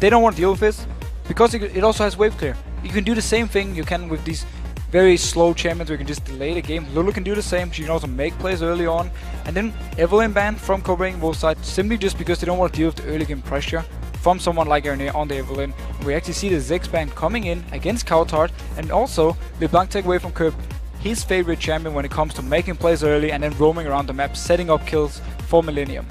they don't want to deal with this because it also has wave clear. You can do the same thing you can with these very slow champions where you can just delay the game. Lulu can do the same. She can also make plays early on. And then Evelyn ban from Copenhagen Wolves side simply just because they don't want to deal with the early game pressure from someone like Erne on the Evelyn. We actually see the Zex ban coming in against Coulthard, and also LeBlanc take away from Curb his favorite champion when it comes to making plays early and then roaming around the map, setting up kills for Millenium.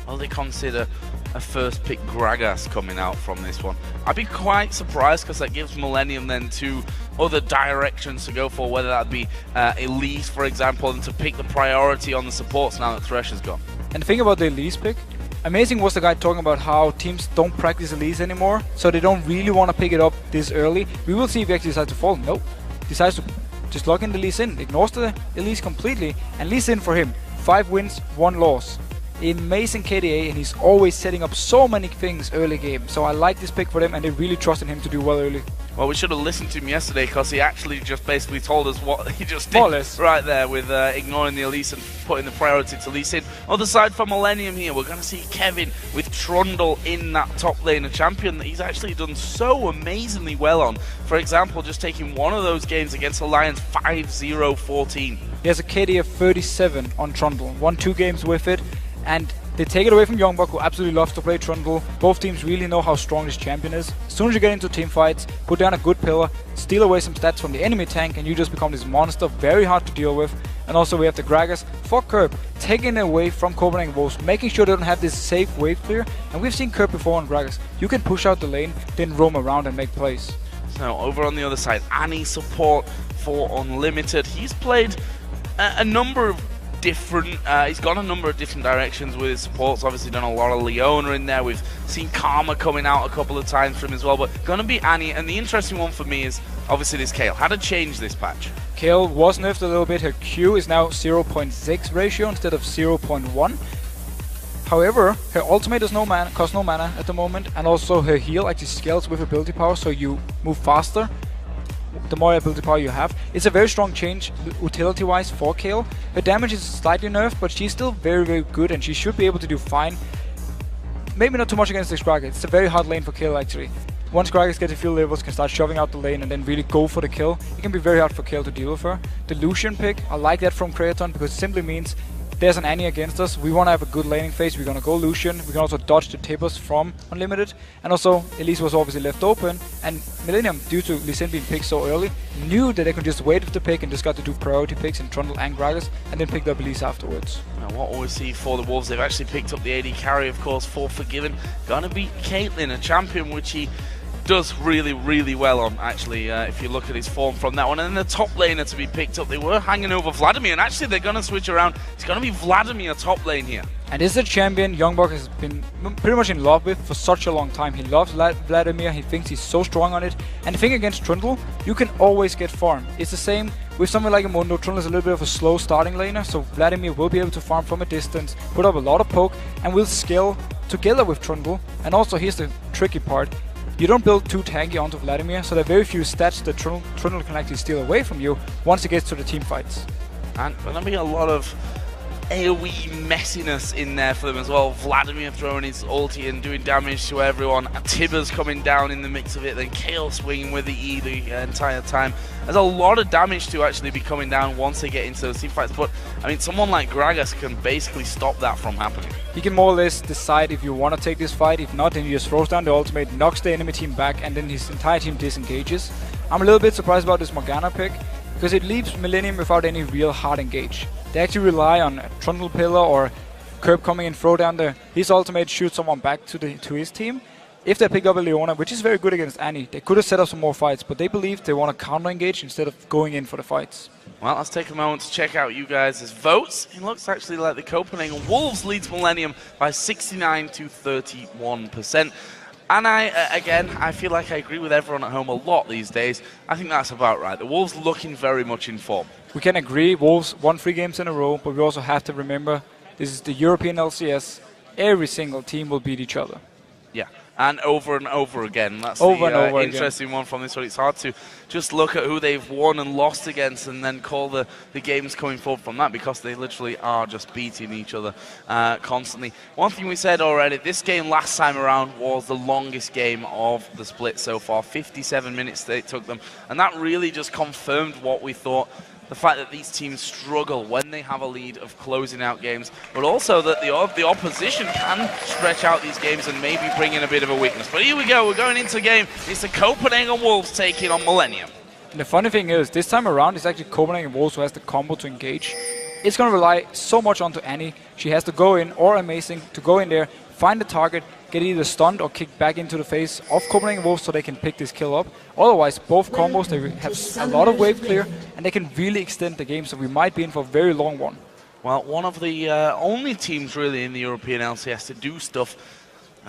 Well, they consider a first pick Gragas coming out from this one. I'd be quite surprised because that gives Millenium then two other directions to go for, whether that be Elise, for example, and to pick the priority on the supports now that Thresh has gone. And the thing about the Elise pick, amazing was the guy talking about how teams don't practice Elise anymore, so they don't really want to pick it up this early. We will see if he actually decides to fall. Nope. Decides to just log in the Elise in, ignores the Elise completely, and Elise in for him. 5 wins, 1 loss. Amazing KDA, and he's always setting up so many things early game. So I like this pick for them, and they really trust in him to do well early. Well, we should have listened to him yesterday because he actually just basically told us what he just did right there with ignoring the Elise and putting the priority to Elise in. Other side for Millenium here, we're going to see Kevin with Trundle in that top lane, a champion that he's actually done so amazingly well on. For example, just taking one of those games against Alliance 5-0-14. He has a KD of 37 on Trundle, won 2 games with it. And they take it away from Youngbok, who absolutely loves to play Trundle. Both teams really know how strong this champion is. As soon as you get into team fights, put down a good pillar, steal away some stats from the enemy tank, and you just become this monster, very hard to deal with. And also we have the Gragas for Curb, taking it away from Copenhagen Wolves, making sure they don't have this safe wave clear. And we've seen Curb before on Gragas. You can push out the lane, then roam around and make plays. So over on the other side, Annie support for Unlimited. He's played a number of different, he's gone a number of different directions with his supports. Obviously done a lot of Leona in there. We've seen Karma coming out a couple of times from him as well, but gonna be Annie. And the interesting one for me is obviously this Kayle. How to change this patch? Kayle was nerfed a little bit. Her Q is now 0.6 ratio instead of 0.1. However, her ultimate does cost no mana at the moment, and also her heal actually scales with ability power, so you move faster the more ability power you have. It's a very strong change utility wise for Kayle. Her damage is slightly nerfed, but she's still very, very good, and she should be able to do fine. Maybe not too much against this Gragas. It's a very hard lane for Kayle actually. Once Gragas gets a few levels, can start shoving out the lane and then really go for the kill. It can be very hard for Kayle to deal with her. The Lucian pick, I like that from Kraton because it simply means there's an Annie against us. We want to have a good laning phase. We're going to go Lucian. We can also dodge the Tibbers from Unlimited. And also, Elise was obviously left open. And Millenium, due to Lee Sin being picked so early, knew that they could just wait with the pick and just got to do priority picks in Trundle and Gragas, and then picked up Elise afterwards. Now, what we see for the Wolves, they've actually picked up the AD carry, of course, for Forgiven. Gonna beat Caitlyn, a champion which he does really, really well on, actually, if you look at his form from that one. And then the top laner to be picked up, they were hanging over Vladimir, and actually they're going to switch around. It's going to be Vladimir top lane here. And this is a champion Youngbok has been pretty much in love with for such a long time. He loves Vladimir, he thinks he's so strong on it. And the thing against Trundle, you can always get farm. It's the same with something like Mundo. Trundle is a little bit of a slow starting laner, so Vladimir will be able to farm from a distance, put up a lot of poke, and will scale together with Trundle. And also here's the tricky part. You don't build too tanky onto Vladimir, so there are very few stats that Trundle can actually steal away from you once it gets to the team fights. And there's going to be a lot of AoE messiness in there for them as well. Vladimir throwing his ulti and doing damage to everyone. Tibbers coming down in the mix of it. Then Kayle swinging with the E the entire time. There's a lot of damage to actually be coming down once they get into those team fights. But, I mean, someone like Gragas can basically stop that from happening. He can more or less decide if you want to take this fight. If not, then he just throws down the ultimate, knocks the enemy team back, and then his entire team disengages. I'm a little bit surprised about this Morgana pick, because it leaves Millenium without any real hard engage. They actually rely on a Trundle pillar or Curb coming and throw down his ultimate, shoot someone back to his team. If they pick up a Leona, which is very good against Annie, they could have set up some more fights, but they believe they want to counter engage instead of going in for the fights. Well, let's take a moment to check out you guys' votes. It looks actually like the Copenhagen Wolves leads Millenium by 69 to 31%. And I feel like I agree with everyone at home a lot these days. I think that's about right. The Wolves looking very much in form. We can agree, Wolves won 3 games in a row, but we also have to remember this is the European LCS. Every single team will beat each other. Yeah, and over again. That's over interesting one from this one. It's hard to just look at who they've won and lost against and then call the games coming forward from that, because they literally are just beating each other constantly. One thing we said already, this game last time around was the longest game of the split so far. 57 minutes it took them, and that really just confirmed what we thought. The fact that these teams struggle when they have a lead of closing out games, but also that the opposition can stretch out these games and maybe bring in a bit of a weakness. But here we go, we're going into game. It's the Copenhagen Wolves taking on Millenium. And the funny thing is, this time around, it's actually Copenhagen Wolves who has the combo to engage. It's going to rely so much onto Annie. She has to go in, or Amazing, to go in there, find the target, get either stunned or kicked back into the face of Copenhagen Wolves so they can pick this kill up. Otherwise, both combos, they have a lot of wave clear, and they can really extend the game, so we might be in for a very long one. Well, one of the only teams really in the European LCS to do stuff,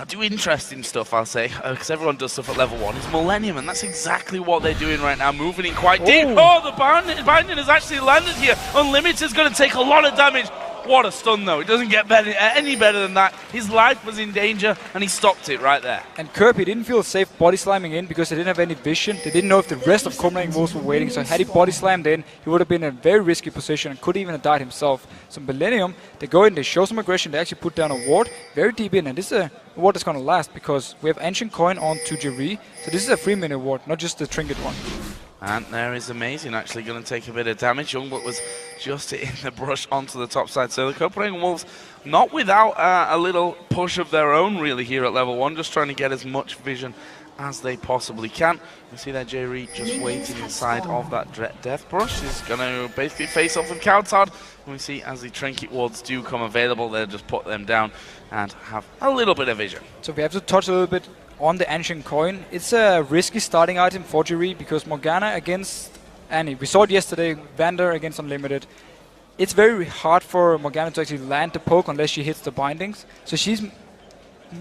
do interesting stuff, I'll say, because everyone does stuff at level 1, is Millenium, and that's exactly what they're doing right now, moving in quite deep. Oh, the binding has actually landed here. Unlimited is going to take a lot of damage. What a stun, though. It doesn't get any better than that. His life was in danger, and he stopped it right there. And Kirby didn't feel safe body slamming in because they didn't have any vision. They didn't know if the rest of Copenhagen Wolves were waiting. So had he body slammed in, he would have been in a very risky position and could even have died himself. So Millenium, they go in, they show some aggression. They actually put down a ward very deep in. And this is a ward that's going to last because we have Ancient Coin on 2 G2. So this is a 3-minute ward, not just the trinket one. And there is Amazing actually going to take a bit of damage. Youngblood was just in the brush onto the top side. So the Copenhagen Wolves, not without a little push of their own really here at level 1, just trying to get as much vision as they possibly can. We see that Jerry just waiting inside of that death brush. He's going to basically face off with Coutard. And we see as the trinket wards do come available, they'll just put them down and have a little bit of vision. So we have to touch a little bit on the Ancient Coin. It's a risky starting item for Jerry because Morgana against Annie. We saw it yesterday, Vander against Unlimited. It's very hard for Morgana to actually land the poke unless she hits the bindings. So she's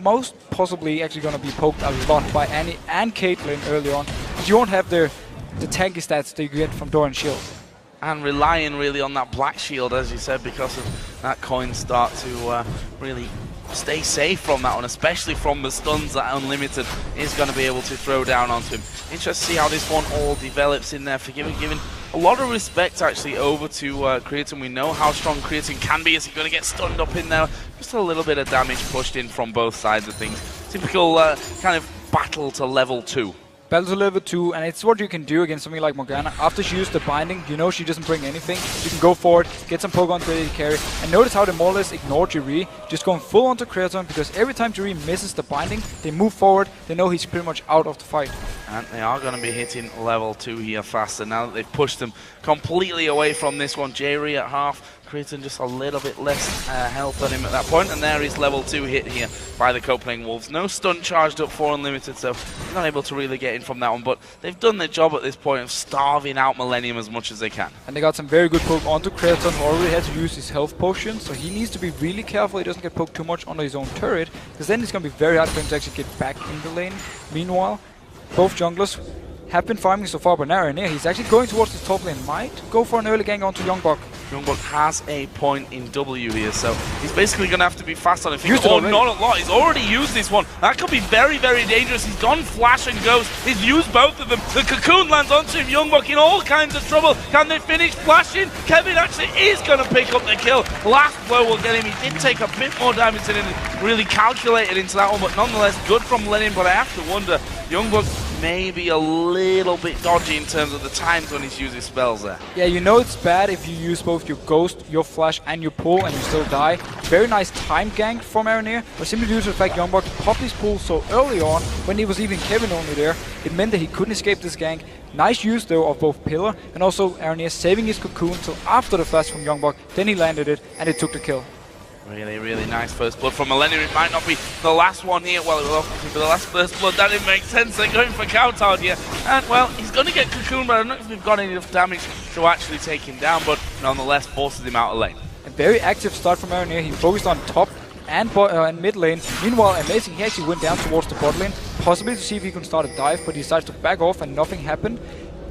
most possibly actually going to be poked a lot by Annie and Caitlyn early on. You won't have the tanky stats that you get from Door and Shield. And relying really on that black shield, as you said, because of that coin start to really stay safe from that one, especially from the stuns that Unlimited is going to be able to throw down onto him. Interesting to see how this one all develops in there. Giving a lot of respect actually over to Creatine. We know how strong Creatine can be. Is he going to get stunned up in there? Just a little bit of damage pushed in from both sides of things. Typical kind of battle to level 2. Battle to level 2, and it's what you can do against something like Morgana. After she used the binding, you know she doesn't bring anything. You can go forward, get some poke onto the carry, and notice how they more or less ignore Jerry, just going full onto Creatine, because every time Jerry misses the binding, they move forward, they know he's pretty much out of the fight. And they are going to be hitting level 2 here faster now that they've pushed them completely away from this one. Jerry at half, Creatine just a little bit less health on him at that point, and there is level 2 hit here by the Copenhagen Wolves. No stun charged up for Unlimited, so not able to really get in from that one, but they've done their job at this point of starving out Millenium as much as they can. And they got some very good poke onto Creatine, who already had to use his health potion, so he needs to be really careful he doesn't get poked too much onto his own turret, because then it's going to be very hard for him to actually get back in the lane. Meanwhile, both junglers have been farming so far, but now he's actually going towards the top lane. Might go for an early gank onto Youngblood. Youngblood has a point in W here, so he's basically going to have to be fast on it. Oh, not a lot. He's already used this one. That could be very, very dangerous. He's gone flash and ghost. He's used both of them. The cocoon lands onto him. Youngblood in all kinds of trouble. Can they finish flashing? Kevin actually is going to pick up the kill. Last blow will get him. He did take a bit more damage than really calculated into that one, but nonetheless good from Millenium. But I have to wonder, Youngblood maybe a little bit dodgy in terms of the times when he's using spells there. Yeah, you know it's bad if you use both your ghost, your flash and your pull and you still die. Very nice time gank from Aranir, but simply due to the fact Youngblood popped his pull so early on, when he was even Kevin only there, it meant that he couldn't escape this gank. Nice use though of both Pillar and also Aranir saving his cocoon until after the flash from Youngblood, then he landed it and it took the kill. Really, really nice first blood from Millenium. It might not be the last one here. Well, it will obviously be the last first blood. That didn't make sense. They're going for Coutard here. And, well, he's going to get cocoon, but I don't know if they've got enough damage to actually take him down, but nonetheless forces him out of lane. A very active start from Aranir. He focused on top and mid lane. Meanwhile, Amazing, he actually went down towards the bot lane, possibly to see if he can start a dive, but he decides to back off and nothing happened.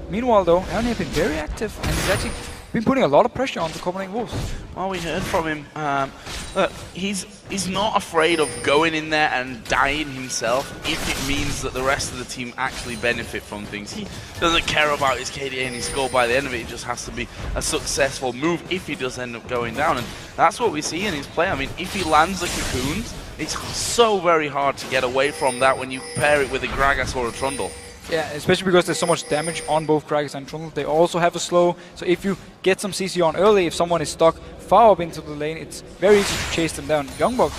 Meanwhile, though, Aranir has been very active and he's actually been putting a lot of pressure on the Copenhagen Wolves. well, we heard from him that he's not afraid of going in there and dying himself if it means that the rest of the team actually benefit from things. He doesn't care about his KDA and his score by the end of it. It just has to be a successful move if he does end up going down. And that's what we see in his play. I mean, if he lands the cocoons, it's so very hard to get away from that when you pair it with a Gragas or a Trundle. Yeah, especially because there's so much damage on both Gragas and Trundle. They also have a slow, so if you get some CC on early, if someone is stuck far up into the lane, it's very easy to chase them down. Youngbuck,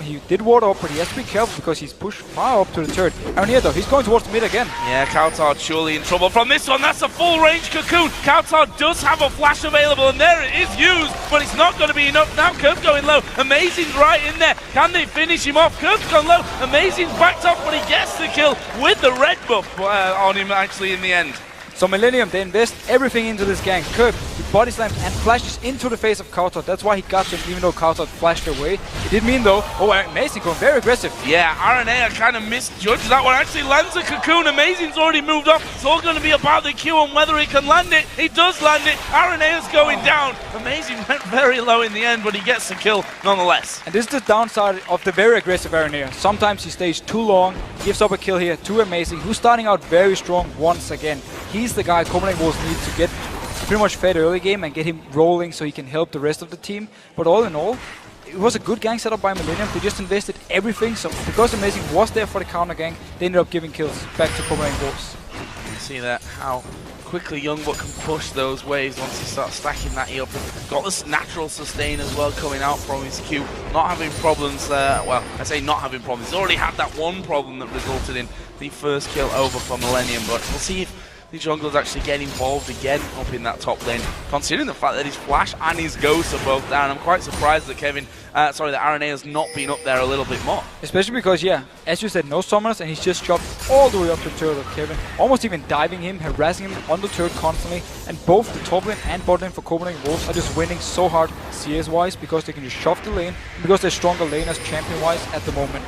he did ward up, but he has to be careful because he's pushed far up to the turret. And here though, he's going towards the mid again. Yeah, Kautar surely in trouble from this one. That's a full range cocoon. Kautar does have a flash available, and there it is used, but it's not going to be enough. Now Kirk's going low. Amazing's right in there. Can they finish him off? Kirk's gone low. Amazing's backed off, but he gets the kill with the red buff on him actually in the end. So Millenium, they invest everything into this gang. Kirk, he body slams and flashes into the face of Kautar. That's why he got him, even though Kautar flashed away. It did mean though, Amazing going very aggressive. Yeah, RNA kind of misjudged that one. Actually lands a cocoon. Amazing's already moved off. It's all going to be about the Q and whether he can land it. He does land it. RNA is going down. Amazing went very low in the end, but he gets the kill nonetheless. And this is the downside of the very aggressive RNA. Sometimes he stays too long, gives up a kill here to Amazing, who's starting out very strong once again. He's the guy Copenhagen Wolves need to get pretty much fed early game and get him rolling so he can help the rest of the team. But all in all, it was a good gang setup by Millenium. They just invested everything, so because Amazing was there for the counter gang, they ended up giving kills back to Copenhagen Wolves. You see that, how quickly Youngbuck can push those waves once he starts stacking that E up. Got this natural sustain as well coming out from his Q. Not having problems there. Well, I say not having problems. He's already had that one problem that resulted in the first kill over for Millenium, but we'll see if the junglers actually get involved again up in that top lane. Considering the fact that his Flash and his Ghost are both down, I'm quite surprised that that RNA has not been up there a little bit more. Especially because, yeah, as you said, no summoners, and he's just chopped all the way up the turret of Kevin, almost even diving him, harassing him on the turret constantly, and both the top lane and bot lane for Copenhagen Wolves are just winning so hard CS-wise because they can just shove the lane, because they're stronger laners champion-wise at the moment.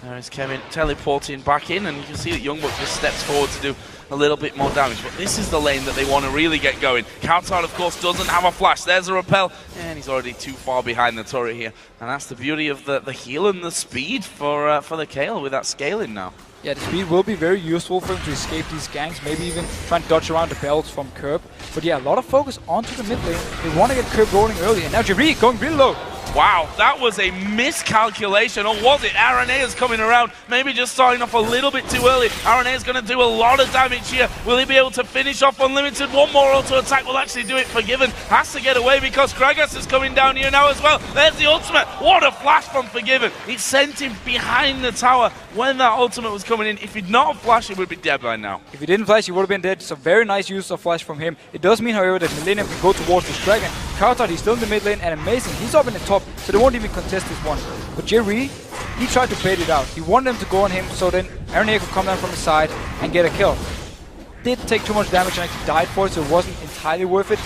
There is Kevin teleporting back in, and you can see that Youngbuck just steps forward to do a little bit more damage. But this is the lane that they want to really get going. Kautar, of course, doesn't have a flash. There's a repel, and he's already too far behind the turret here. And that's the beauty of the heal and the speed for the Kayle with that scaling now. Yeah, the speed will be very useful for him to escape these ganks, maybe even try and dodge around the belts from Curb. But yeah, a lot of focus onto the mid lane. They want to get Curb rolling early, and now Jerry going really low. Wow, that was a miscalculation, or was it? RNA is coming around, maybe just starting off a little bit too early. RNA is going to do a lot of damage here. Will he be able to finish off Unlimited? One more auto attack will actually do it. Forgiven has to get away because Gragas is coming down here now as well. There's the ultimate. What a flash from Forgiven. It sent him behind the tower when that ultimate was coming in. If he'd not have flashed, he would be dead by now. If he didn't flash, he would have been dead. So very nice use of flash from him. It does mean, however, that Millenium can go towards this dragon. Kautar, he's still in the mid lane, and Amazing, he's up in the top, so they won't even contest this one. But Jerry, he tried to bait it out. He wanted them to go on him, so then Arena could come down from the side and get a kill. Did take too much damage and actually died for it, so it wasn't entirely worth it.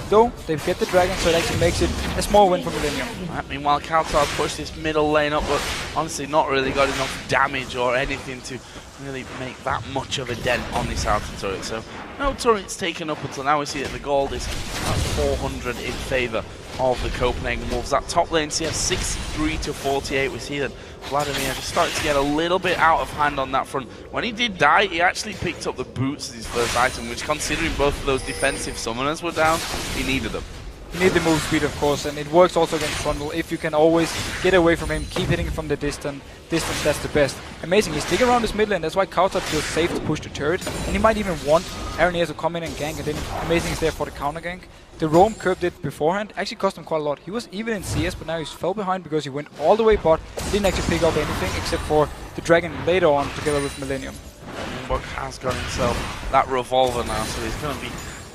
Though, they get the dragon, so it actually makes it a small win for Millenium. Right, meanwhile, Kautar pushed this middle lane up, but honestly not really got enough damage or anything to really make that much of a dent on this outer turret. So no turrets taken up until now. We see that the gold is about 400 in favour of the Copenhagen Wolves. That top lane CS 63 to 48. We see that Vladimir just started to get a little bit out of hand on that front. When he did die, he actually picked up the boots as his first item, which, considering both of those defensive summoners were down, he needed them. You need the move speed, of course, and it works also against Trundle. If you can always get away from him, keep hitting from the distance, that's the best. Amazing, he's sticking around this mid lane, that's why Kautar feels safe to push the turret, and he might even want Arena to come in and gank, and then Amazing is there for the counter gank. The roam Curb did beforehand actually cost him quite a lot. He was even in CS, but now he's fell behind because he went all the way bot, didn't actually pick up anything except for the dragon later on together with Millenium. Youngbuck has got himself that revolver now, so he's going to be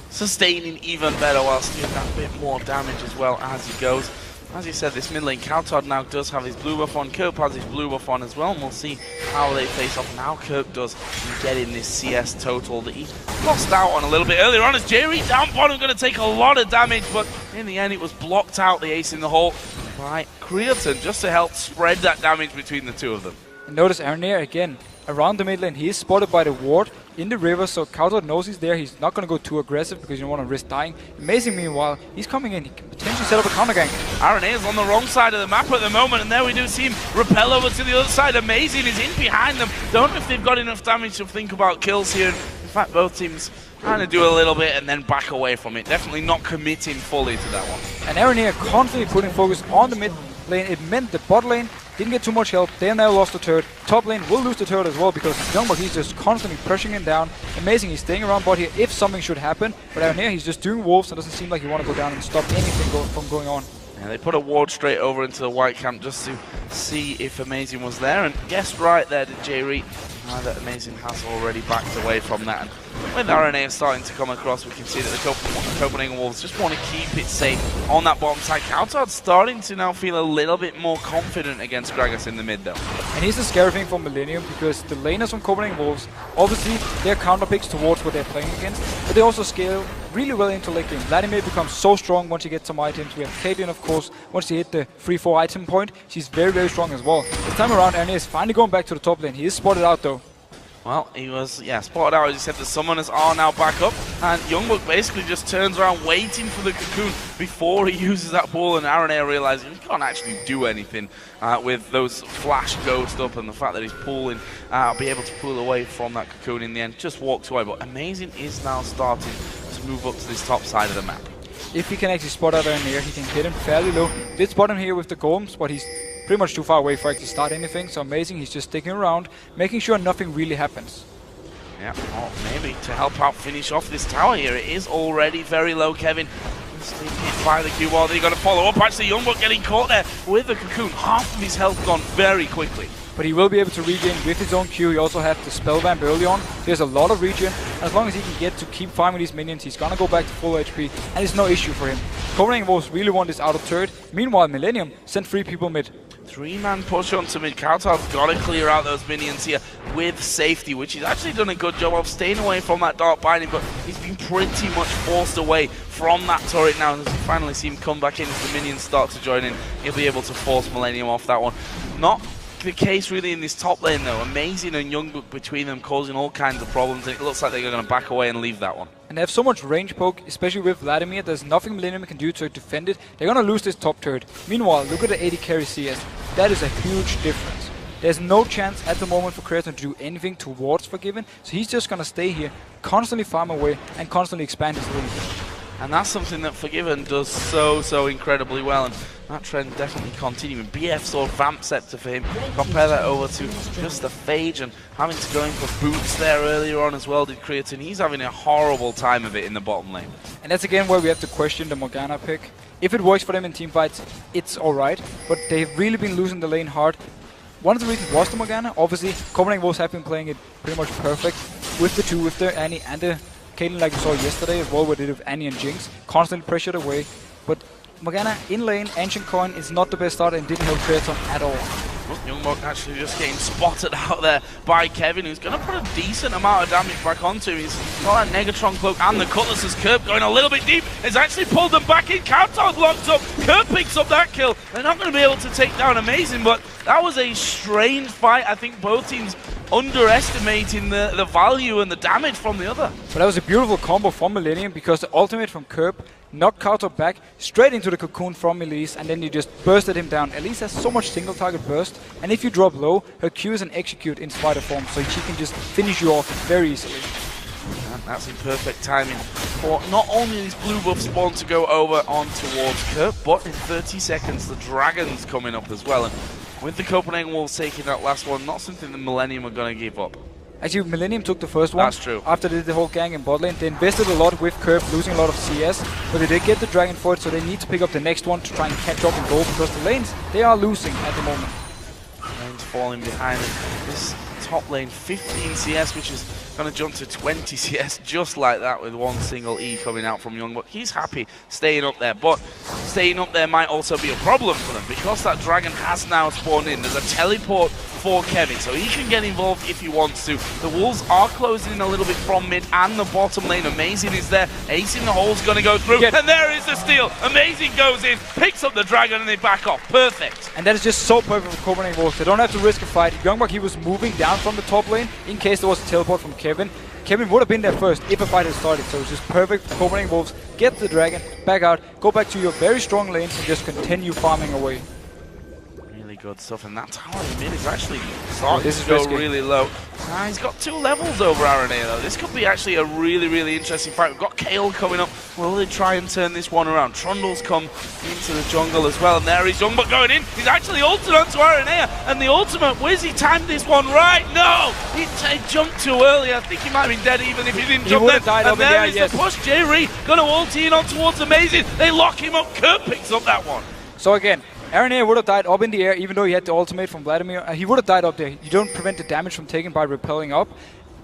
sustaining even better whilst doing that bit more damage as well as he goes. As you said, this mid lane, Kautar now does have his blue buff on, Kirk has his blue buff on as well, and we'll see how they face off. Now Kirk does get in this CS total that he lost out on a little bit earlier on, as Jerry down bottom going to take a lot of damage, but in the end it was blocked out, the ace in the hole, by Creaton, just to help spread that damage between the two of them. And notice Arena again, around the mid lane, he is spotted by the ward, in the river, so Kauto knows he's there. He's not going to go too aggressive because you don't want to risk dying. Amazing, meanwhile, he's coming in. He can potentially set up a counter gank. RNA is on the wrong side of the map at the moment, and there we do see him repel over to the other side. Amazing is in behind them. Don't know if they've got enough damage to think about kills here. In fact, both teams trying to do a little bit and then back away from it. Definitely not committing fully to that one. And RNA are constantly putting focus on the mid lane. It meant the bot lane didn't get too much help. They now lost the turret. Top lane will lose the turret as well because Youngbuck, he's just constantly pressuring him down. Amazing, he's staying around bot here if something should happen. But out here, he's just doing wolves and doesn't seem like he want to go down and stop anything from going on. Yeah, they put a ward straight over into the white camp just to see if Amazing was there. And guessed right there, did J-Reet. That Amazing has already backed away from that. And with RNA starting to come across, we can see that the Copenhagen Wolves just want to keep it safe on that bottom side. Kauto's starting to now feel a little bit more confident against Gragas in the mid, though. And here's the scary thing for Millenium, because the laners from Copenhagen Wolves, obviously, they're counter picks towards what they're playing against, but they also scale really well into late game. Vladimir becomes so strong once you get some items. We have Caitlyn, of course, once you hit the 3-4 item point, she's very, very strong as well. This time around, RNA is finally going back to the top lane. He is spotted out, though. Well, he was, spotted out. As you said, the summoners are now back up. And Youngbuck basically just turns around waiting for the cocoon before he uses that ball. And RNA realizing he can't actually do anything with those flash ghost up. And the fact that he's pulling, be able to pull away from that cocoon in the end. Just walks away. But Amazing is now starting to move up to this top side of the map. If he can actually spot out RNA, he can hit him fairly low. Did spot him here with the golems, but he's pretty much too far away for actually start anything. So Amazing, he's just sticking around, making sure nothing really happens. Yeah, well, maybe to help out finish off this tower here. It is already very low, Kevin. Being hit by the Q wall. They got to follow up. Actually, Youngbuck getting caught there with the cocoon. Half of his health gone very quickly. But he will be able to regen with his own Q. He also has the spell vamp early on. There's a lot of regen. And as long as he can get to keep farming these minions, he's gonna go back to full HP. And it's no issue for him. Copenhagen Wolves really want this out of turret. Meanwhile, Millenium sent 3 people mid. 3-man push onto mid. Kauto's got to clear out those minions here with safety, which he's actually done a good job of staying away from that dark binding, but he's been pretty much forced away from that turret now. As we finally see him come back in, as the minions start to join in, he'll be able to force Millenium off that one. Not the case really in this top lane though. Amazing and Youngbuck between them causing all kinds of problems, and it looks like they're going to back away and leave that one. And they have so much range poke, especially with Vladimir. There's nothing Millenium can do to defend it. They're going to lose this top turret. Meanwhile, look at the 80 carry CS. That is a huge difference. There's no chance at the moment for Kraton to do anything towards Forgiven, so he's just going to stay here, constantly farm away, and constantly expand his lead. And that's something that Forgiven does so incredibly well, and that trend definitely continuing. BF saw Vamp Scepter for him. Compare that over to just the Phage, and having to go in for boots there earlier on as well did Creatine. He's having a horrible time of it in the bottom lane. And that's again where we have to question the Morgana pick. If it works for them in teamfights, it's alright, but they've really been losing the lane hard. One of the reasons was the Morgana. Obviously, Copenhagen Wolves have been playing it pretty much perfect with the two, with the Annie and the Caitlyn, like we saw yesterday as well, where they did with Annie and Jinx, constantly pressured away. But Morgana in lane, Ancient Coin is not the best starter and didn't help Kraton at all. Youngbuck actually just getting spotted out there by Kevin, who's going to put a decent amount of damage back onto him. He's got that Negatron cloak and the Cutlass's Curb going a little bit deep. He's actually pulled them back in. Kauto's locked up. Curb picks up that kill. They're not going to be able to take down Amazing, but that was a strange fight. I think both teams underestimating the value and the damage from the other. But that was a beautiful combo from Millenium, because the ultimate from Curb knocked Kauto back straight into the cocoon from Elise, and then you just bursted him down. Elise has so much single target burst, and if you drop low, her Q is an execute in spider form, so she can just finish you off very easily. And that's in perfect timing for not only this blue buff spawn to go over on towards Curb, but in 30 seconds the Dragon's coming up as well. And with the Copenhagen Wolves taking that last one, not something the Millenium are going to give up. Actually, Millenium took the first one. That's true. After they did the whole gang in bot lane. They invested a lot with Curb, losing a lot of CS, but they did get the Dragon for it, so they need to pick up the next one to try and catch up and go, because the lanes, they are losing at the moment. Lanes falling behind them. This top lane, 15 CS, which is going to jump to 20 CS just like that with one single E coming out from Youngbuck. He's happy staying up there, but staying up there might also be a problem for them, because that Dragon has now spawned in. There's a teleport for Kevin, so he can get involved if he wants to. The Wolves are closing in a little bit from mid and the bottom lane. Amazing is there. Ace in the hole's going to go through, and there is the steal. Amazing goes in, picks up the Dragon, and they back off. Perfect. And that is just so perfect for Copenhagen Wolves. They don't have to risk a fight. Youngbuck, he was moving down from the top lane in case there was a teleport from Kevin. Kevin would have been there first if a fight had started, so it's just perfect for Copenhagen Wolves. Get the dragon, back out, go back to your very strong lanes and just continue farming away. Really good stuff, and that tower in mid is actually starting to go really low. He's got 2 levels over RNA though. This could be actually a really interesting fight. We've got Kale coming up. Will they try and turn this one around? Trundle's come into the jungle as well, and there he's Youngblood going in. He's actually ulted onto RNA, and the ultimate, where's he timed this one right? No! He jumped too early. I think he might have been dead even if he didn't jump then. And there is the push. Jerry gonna ult in on towards Amazing. They lock him up. Kurt picks up that one. So again, RNA would have died up in the air, even though he had the ultimate from Vladimir. He would have died up there. You don't prevent the damage from taken by repelling up.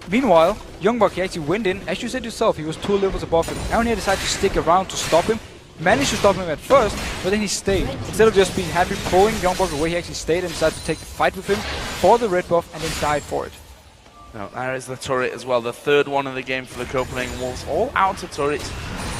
Meanwhile, Youngblood, he actually went in. As you said yourself, he was 2 levels above him. RNA decided to stick around to stop him. Managed to stop him at first, but then he stayed. Instead of just being happy pulling Youngblood away, he actually stayed and decided to take the fight with him for the red buff and then died for it. Now, there is the turret as well, the 3rd one of the game for the Copenhagen Wolves. All outer turrets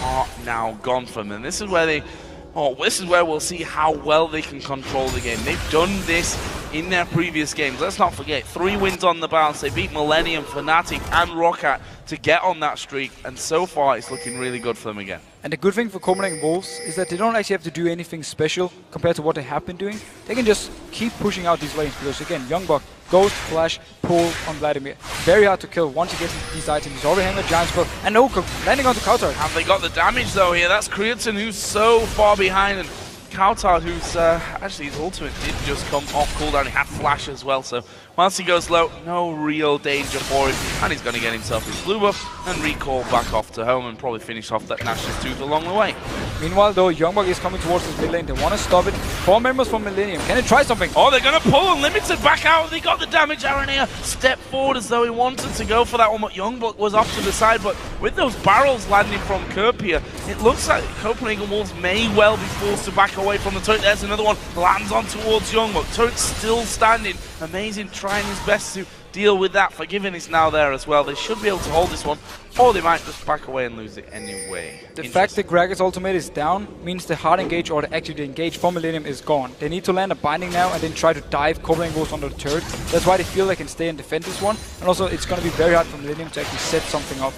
are now gone from them. This is where this is where we'll see how well they can control the game. They've done this in their previous games. Let's not forget, 3 wins on the bounce. They beat Millenium, Fnatic, and Roccat to get on that streak, and so far it's looking really good for them again. And the good thing for Copenhagen Wolves is that they don't actually have to do anything special compared to what they have been doing. They can just keep pushing out these lanes because, again, Youngblood, Ghost, Flash, pull on Vladimir. Very hard to kill once he gets these items. He's already having a giant spell, and no, landing on the counter. Have they got the damage though here? That's Creaton who's so far behind, and Coutard, who's actually his ultimate did just come off cooldown. He had flash as well, so once he goes low, no real danger for him, and he's going to get himself his blue buff and recall back off to home and probably finish off that Nash's tooth along the way. Meanwhile though, Youngblood is coming towards this mid lane. They want to stop it. 4 members from Millenium. Can they try something? Oh, they're going to pull Unlimited back out. They got the damage. RNA step forward as though he wanted to go for that one, but Youngblood was off to the side. But with those barrels landing from Kerp here, it looks like Copenhagen Wolves may well be forced to back away from the turret. There's another one. Lands on towards Youngblood. Turret's still standing. Amazing, trying his best to deal with that. Forgiven is now there as well. They should be able to hold this one, or they might just back away and lose it anyway. The fact that Gragas' ultimate is down means the hard engage or the active engage for Millenium is gone. They need to land a binding now and then try to dive Copenhagen Wolves under the turret. That's why they feel they can stay and defend this one. And also, it's going to be very hard for Millenium to actually set something up.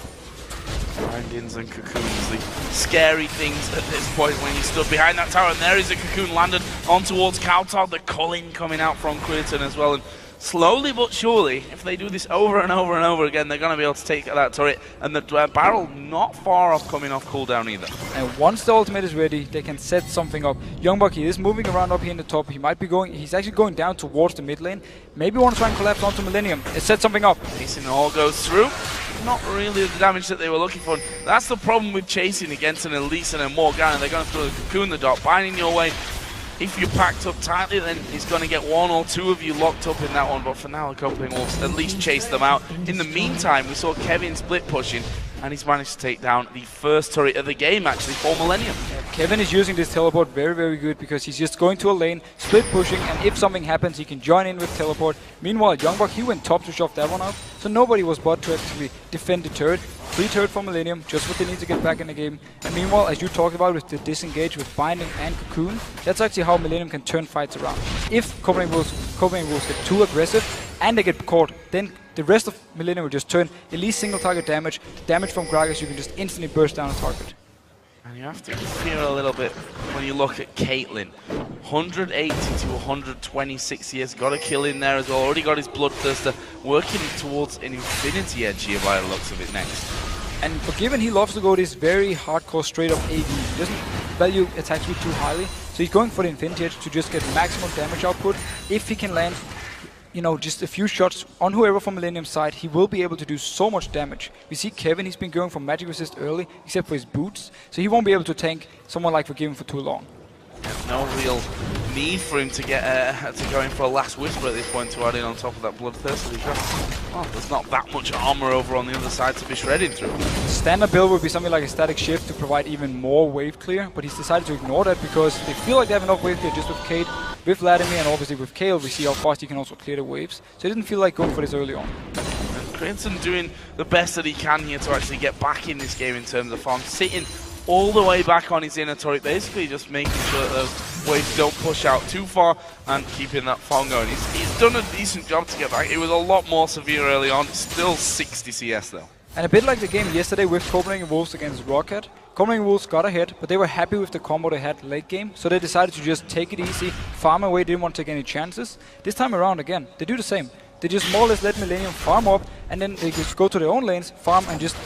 Bindings and cocoons, the scary things at this point when you stood behind that tower, and there is a cocoon landed on towards Coutard. The culling coming out from Creaton as well, and slowly but surely, if they do this over and over and over again, they're going to be able to take that turret, and the barrel not far off coming off cooldown either. And once the ultimate is ready, they can set something up. Youngblood, he is moving around up here in the top. He might be going, he's actually going down towards the mid lane. Maybe want to try and collapse onto Millenium. It set something up. Chasing all goes through. Not really the damage that they were looking for. That's the problem with chasing against an Elise and a Morgana. They're going to throw the cocoon the dot, binding your way. If you're packed up tightly, then he's going to get 1 or 2 of you locked up in that one. But for now, the Copenhagen Wolves at least chase them out. In the meantime, we saw Kevin split pushing, and he's managed to take down the first turret of the game, actually, for Millenium. Kevin is using this teleport very good because he's just going to a lane, split pushing, and if something happens, he can join in with teleport. Meanwhile, Youngblood, he went top to shove that one out, so nobody was bot to actually defend the turret. Free turret for Millenium, just what they need to get back in the game. And meanwhile, as you talked about with the disengage with binding and cocoon, that's actually how Millenium can turn fights around. If Copenhagen Wolves get too aggressive and they get caught, then the rest of Millenium will just turn at least single target damage. The damage from Gragas, you can just instantly burst down a target. And you have to fear a little bit when you look at Caitlyn. 180 to 126 he has got a kill in there as well. Already got his Bloodthirster working towards an Infinity Edge here by the looks of it next. And Forgiven, he loves to go this very hardcore straight up AD. He doesn't value attack speed too highly, so he's going for the Infinity Edge to just get maximum damage output. If he can land, you know, just a few shots on whoever from Millenium's side, he will be able to do so much damage. We see Kevin, he's been going for magic resist early, except for his boots, so he won't be able to tank someone like Forgiven for too long. No real need for him to get to go in for a last whisper at this point to add in on top of that Bloodthirster. Well, there's not that much armor over on the other side to be shredding through. Standard build would be something like a static shift to provide even more wave clear, but he's decided to ignore that because they feel like they have enough wave clear just with Kate, with Vladimir, and obviously with Kale we see how fast he can also clear the waves. So he didn't feel like going for this early on. And Crimson doing the best that he can here to actually get back in this game in terms of farm, sitting all the way back on his inner turret, basically just making sure that those waves don't push out too far and keeping that farm going. He's done a decent job to get back. It was a lot more severe early on. It's still 60 CS though. And a bit like the game yesterday with Copenhagen Wolves against Rocket, Copenhagen Wolves got ahead, but they were happy with the combo they had late game, so they decided to just take it easy, farm away, didn't want to take any chances. This time around again, they do the same. They just more or less let Millenium farm up, and then they just go to their own lanes, farm, and just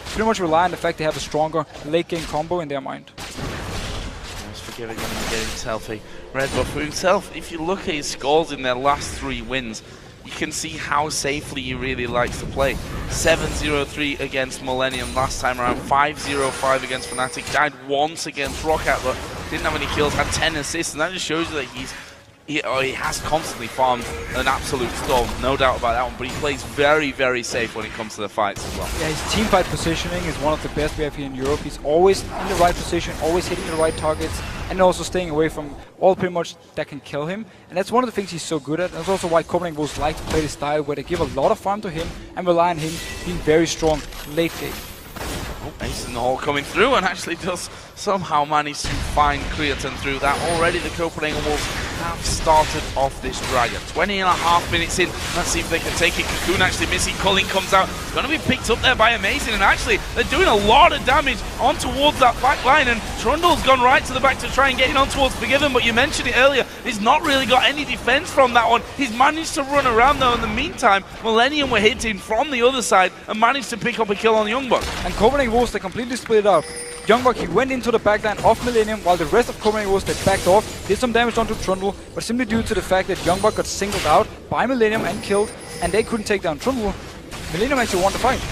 pretty much rely on the fact they have a stronger late game combo in their mind. He's forgiving him and getting himself a red buff for himself. If you look at his scores in their last 3 wins, you can see how safely he really likes to play. 7-0-3 against Millenium last time around, 5-0-5 against Fnatic, died once against Roccat, but didn't have any kills, had 10 assists, and that just shows you that he has constantly farmed an absolute storm, no doubt about that one, but he plays very, very safe when it comes to the fights as well. Yeah, his teamfight positioning is one of the best we have here in Europe. He's always in the right position, always hitting the right targets, and also staying away from all pretty much that can kill him. And that's one of the things he's so good at. That's also why Copenhagen Wolves like to play this style, where they give a lot of farm to him and rely on him being very strong late game. Oh, Ace in the hole coming through, and actually does somehow manage to find Creatine through that. Already the Copenhagen Wolves have started off this dragon. 20.5 minutes in. Let's see if they can take it. Cocoon actually missing. Culling comes out. It's going to be picked up there by Amazing, and actually they're doing a lot of damage on towards that back line, and Trundle's gone right to the back to try and get it on towards Forgiven, but you mentioned it earlier, he's not really got any defense from that one. He's managed to run around though. In the meantime, Millenium were hitting from the other side and managed to pick up a kill on Youngbuck. And Copenhagen Wolves, they completely split up. Youngbuck, he went into the backline of Millenium, while the rest of Copenhagen Wolves, they backed off, did some damage onto Trundle, but simply due to the fact that Youngbuck got singled out by Millenium and killed, and they couldn't take down Trundle, Millenium actually won the fight.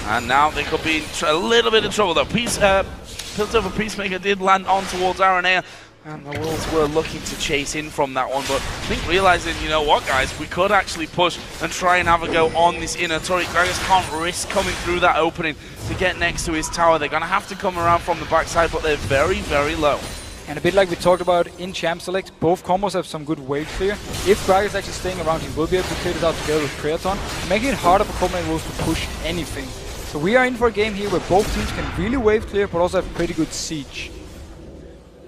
And now they could be in a little bit of trouble though. Piltover Peacemaker did land on towards Aranea, and the Wolves were looking to chase in from that one, but I think realizing, you know what guys, we could actually push and try and have a go on this inner turret. Gragas can't risk coming through that opening to get next to his tower. They're going to have to come around from the backside, but they're very, very low. And a bit like we talked about in Champ Select, both combos have some good wave clear. If Gragas is actually staying around, he will be able to clear this out together with Creaton, making it harder for Copenhagen Wolves to push anything. So we are in for a game here where both teams can really wave clear, but also have pretty good siege.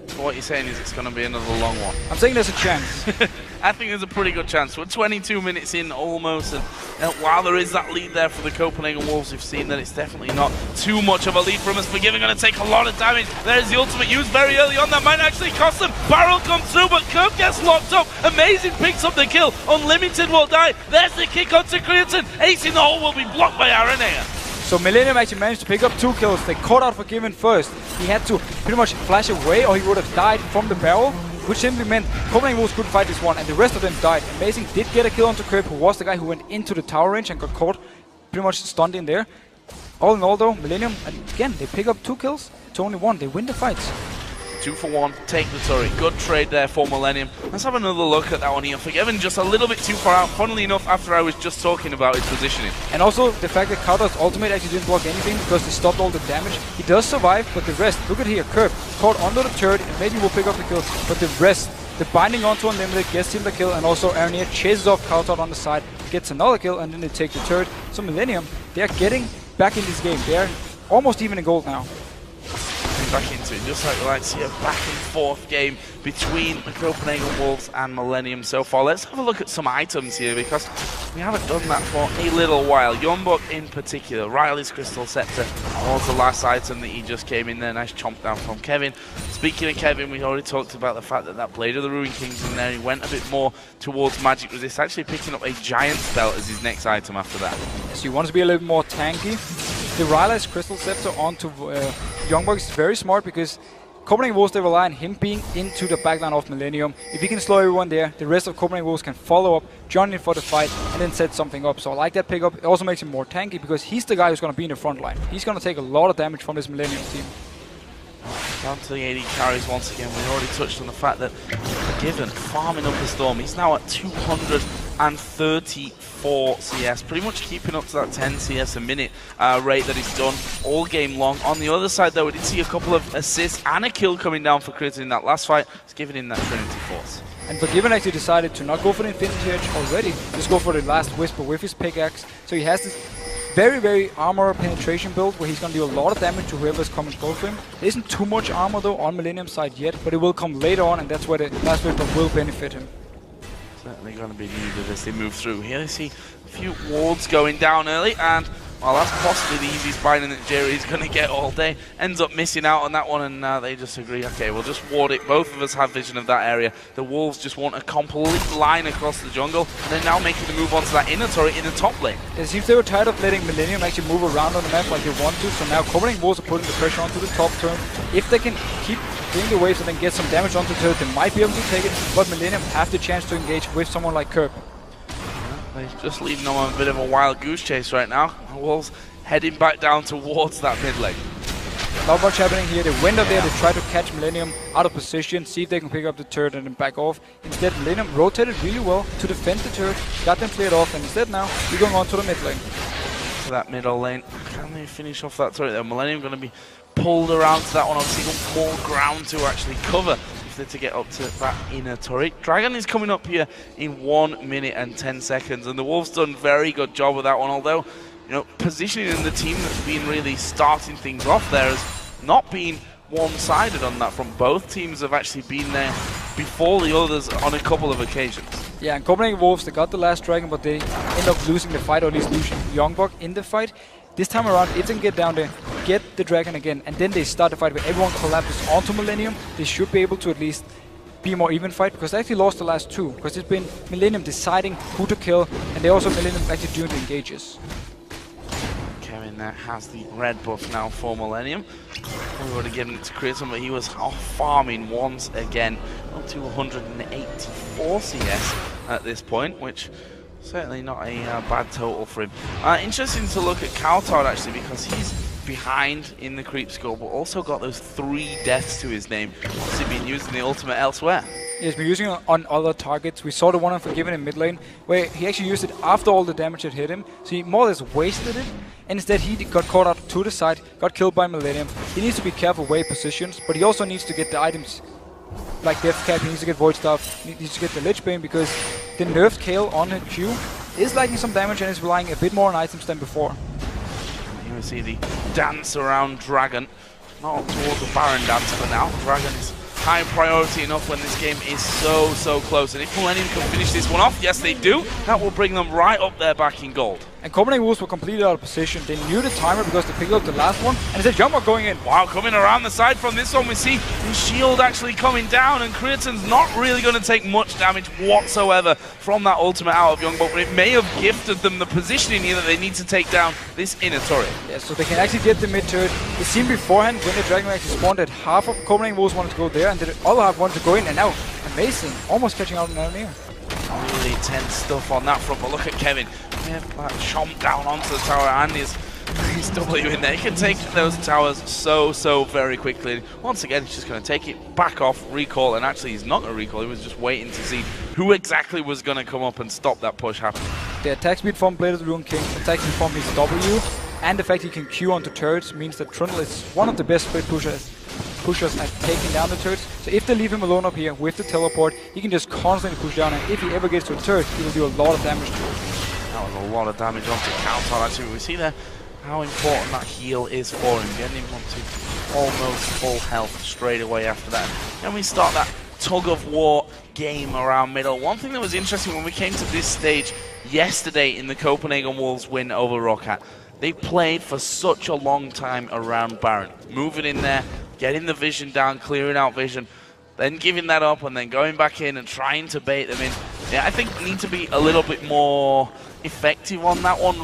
So what you're saying is it's going to be another long one. I'm saying there's a chance. I think there's a pretty good chance. We're 22 minutes in almost, and while there is that lead there for the Copenhagen Wolves, we've seen that it's definitely not too much of a lead from us. Forgiving going to take a lot of damage. There's the ultimate used very early on. That might actually cost them. Barrel comes through, but Kirk gets locked up. Amazing picks up the kill. Unlimited will die. There's the kick onto Creatine. Ace in the hole will be blocked by Aranea. So Millenium actually managed to pick up 2 kills. They caught out Forgiven first. He had to pretty much flash away, or he would have died from the barrel, which simply meant Copenhagen Wolves couldn't fight this one, and the rest of them died. Amazing did get a kill onto Kirk, who was the guy who went into the tower range and got caught pretty much stunned in there. All in all though, Millenium, again, they pick up 2 kills to only 1. They win the fights. 2 for 1, take the turret. Good trade there for Millenium. Let's have another look at that one here. Forgiven just a little bit too far out, funnily enough, after I was just talking about his positioning. And also the fact that Kautar's ultimate actually didn't block anything because he stopped all the damage. He does survive, but the rest, look at here, Curb caught under the turret, Amazing will pick up the kills, but the rest, the binding onto Unlimited gets him the kill, and also Aranea chases off Kautar on the side, gets another kill, and then they take the turret. So Millenium, they are getting back in this game. They are almost even in gold now. Back into it, just like we like to see a back and forth game between the Copenhagen Wolves and Millenium so far. Let's have a look at some items here, because we haven't done that for a little while. Youngbuck in particular, Riley's Crystal Scepter was the last item that he just came in there. Nice chomp down from Kevin. Speaking of Kevin, we already talked about the fact that Blade of the Ruined King's in there. He went a bit more towards Magic Resist, actually picking up a Giant Spell as his next item after that. So you want to be a little bit more tanky. The Riley's Crystal Scepter onto Youngbuck is very smart, because Copenhagen Wolves, they rely on him being into the backline of Millenium. If he can slow everyone there, the rest of Copenhagen Wolves can follow up, join in for the fight, and then set something up. So I like that pickup. It also makes him more tanky, because he's the guy who's going to be in the front line. He's going to take a lot of damage from this Millenium team. Down to the 80 carries once again. We already touched on the fact that Forgiven farming up the Storm. He's now at 234 CS, pretty much keeping up to that 10 CS a minute rate that he's done all game long. On the other side though, we did see a couple of assists and a kill coming down for Creatine in that last fight. It's giving him that Trinity Force. And Forgiven actually decided to not go for the Infinity Edge already, just go for the last Whisper with his pickaxe. So he has this very, very armor penetration build where he's going to do a lot of damage to whoever's coming close to him. There isn't too much armor though on Millenium's side yet, but it will come later on, and that's where the last Whisper will benefit him. Certainly going to be needed as they move through. Here they see a few wards going down early, and well, that's possibly the easiest binding that Jerry's going to get all day. Ends up missing out on that one, and they just agree, okay, we'll just ward it. Both of us have vision of that area. The Wolves just want a complete line across the jungle, and they're now making the move onto that inner turret in the top lane. It seems they were tired of letting Millenium actually move around on the map like they want to, so now Copenhagen Wolves are putting the pressure onto the top turn. If they can keep doing the waves and then get some damage onto the turret, they might be able to take it, but Millenium have the chance to engage with someone like Curb. They're just leading them on a bit of a wild goose chase right now. The Wolves heading back down towards that mid lane. Not much happening here. They went up there, they tried to catch Millenium out of position, see if they can pick up the turret and then back off. Instead, Millenium rotated really well to defend the turret, got them cleared off, and instead now, we're going on to the mid lane. To that middle lane. Can they finish off that turret there? Millenium going to be pulled around to that one. Obviously, more ground to actually cover if they're to get up to that inner turret. Dragon is coming up here in 1 minute and 10 seconds, and the Wolves done a very good job with that one, although, you know, positioning in the team that's been really starting things off there has not been one-sided on that front. Both teams have actually been there before the others on a couple of occasions. Yeah, and Copenhagen Wolves, they got the last dragon, but they end up losing the fight, or at least losing Youngbok in the fight. This time around, if they can get down there, get the dragon again, and then they start the fight where everyone collapses onto Millenium, they should be able to at least be a more even fight, because they actually lost the last two, because it's been Millenium deciding who to kill, and they also Millenium actually doing the engages. Kevin there has the red buff now for Millenium. We would have given it to Crimson, but he was off farming once again. Up to 184 CS at this point, which certainly not a bad total for him. Interesting to look at Kaltard actually, because he's behind in the creep score, but also got those 3 deaths to his name. Obviously been using the ultimate elsewhere. He's been using it on other targets. We saw the one on Forgiven in mid lane, where he actually used it after all the damage had hit him. So he more or less wasted it, and instead he got caught out to the side, got killed by Millenium. He needs to be careful where he positions, but he also needs to get the items like Death Cap, he needs to get Void Staff, he needs to get the Lich Bane, because the nerfed Kale on her Q is liking some damage and is relying a bit more on items than before. You see the dance around Dragon. Not towards the Baron dance for now. Dragon is high priority enough when this game is so close. And if Millenium can finish this one off, yes they do, that will bring them right up there back in gold. And Copenhagen Wolves were completely out of position. They knew the timer because they picked up the last one, and it's a jumper going in. Wow, coming around the side from this one, we see the shield actually coming down, and Creaton's not really going to take much damage whatsoever from that ultimate out of Youngbok, but it may have gifted them the positioning here that they need to take down this inner turret. Yeah, so they can actually get the mid turret. It seemed beforehand when the Dragon actually spawned that half of Copenhagen Wolves wanted to go there, and the other half wanted to go in, and now, amazing, almost catching out now near. Really intense stuff on that front, but look at Kevin. Yeah, chomped down onto the tower, and his W in there. He can take those towers so very quickly. Once again, he's just going to take it back off, recall, and actually he's not going to recall. He was just waiting to see who exactly was going to come up and stop that push happening. The attack speed from Blade of the Rune King, attack speed from his W, and the fact he can Q onto turrets means that Trundle is one of the best split pushers at taking down the turrets. So if they leave him alone up here with the teleport, he can just constantly push down, and if he ever gets to a turret, he will do a lot of damage to it. That was a lot of damage onto Kaltard. Actually, we see there how important that heal is for him, getting him onto almost full health straight away after that. And we start that tug of war game around middle. One thing that was interesting when we came to this stage yesterday in the Copenhagen Wolves win over Roccat, they played for such a long time around Baron, moving in there, getting the vision down, clearing out vision, then giving that up and then going back in and trying to bait them in. Yeah, I think need to be a little bit more effective on that one.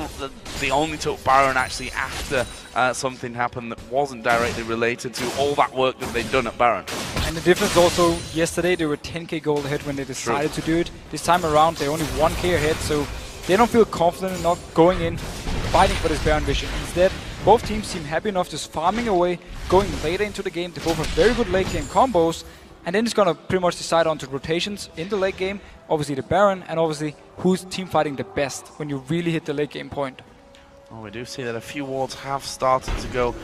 They only took Baron actually after something happened that wasn't directly related to all that work that they'd done at Baron. And the difference also, yesterday they were 10k gold ahead when they decided to do it. This time around they're only 1k ahead, so they don't feel confident enough going in, fighting for this Baron vision. Instead, both teams seem happy enough just farming away, going later into the game. They both have very good late game combos, and then it's going to pretty much decide on to rotations in the late game. Obviously the Baron, and obviously who's team fighting the best when you really hit the late game point. Well, we do see that a few wards have started to go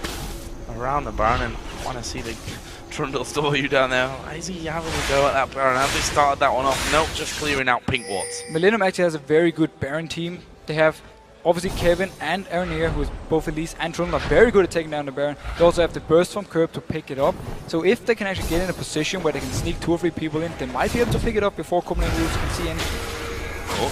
around the Baron, and I want to see the Trundle's W down there. Is he having a go at that Baron? Have they started that one off? Nope, just clearing out pink wards. Millenium actually has a very good Baron team. They have obviously Kevin and Aranir, who is both Elise and Trundle, are very good at taking down the Baron. They also have the burst from Curb to pick it up. So if they can actually get in a position where they can sneak 2 or 3 people in, they might be able to pick it up before Copenhagen Wolves can see anything. Oh,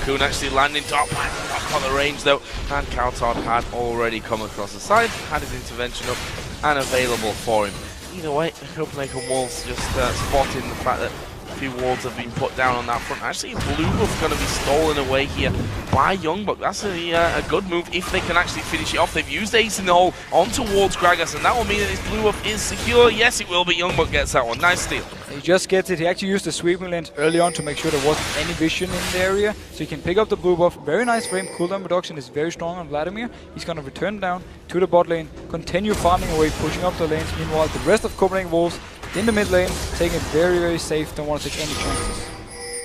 Cocoon actually landing top, not got the range though, and Cowtard had already come across the side, had his intervention up and available for him. Either way, the Copenhagen Wolves just spotting the fact that a few wards have been put down on that front. Actually, Blue Buff going to be stolen away here by Youngbuck. That's a good move if they can actually finish it off. They've used Ace in the hole on towards Gragas, and that will mean that this Blue Buff is secure. Yes, it will, but Youngbuck gets that one. Nice steal. He just gets it. He actually used the sweeping lens early on to make sure there wasn't any vision in the area, so he can pick up the blue buff. Very nice frame. Cooldown reduction is very strong on Vladimir. He's going to return down to the bot lane, continue farming away, pushing up the lanes. Meanwhile, the rest of Copenhagen Wolves in the mid lane, taking it very, very safe. Don't want to take any chances.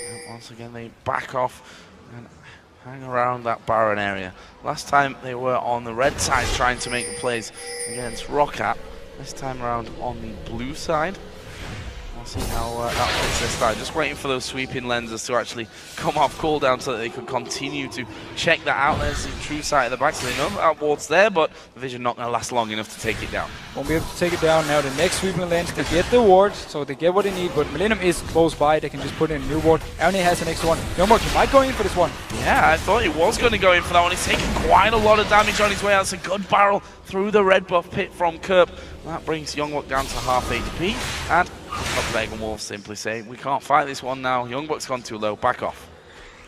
And once again, they back off and hang around that Baron area. Last time they were on the red side trying to make the plays against Roccat. This time around on the blue side. See how that fits their style. Just waiting for those sweeping lenses to actually come off cooldown so that they could continue to check that out. There's the true sight of the back, so they know that ward's there, but the vision not going to last long enough to take it down. Won't be able to take it down now. The next sweeping lens, they get the ward, so they get what they need, but Millenium is close by. They can just put in a new ward. Arne has the next one. Youngbuck, he might go in for this one. Yeah, I thought he was going to go in for that one. He's taking quite a lot of damage on his way out. It's a good barrel through the red buff pit from Kerp. That brings Youngbuck down to half HP, and Copenhagen Wolves simply saying, we can't fight this one now. Youngbuck's gone too low, back off.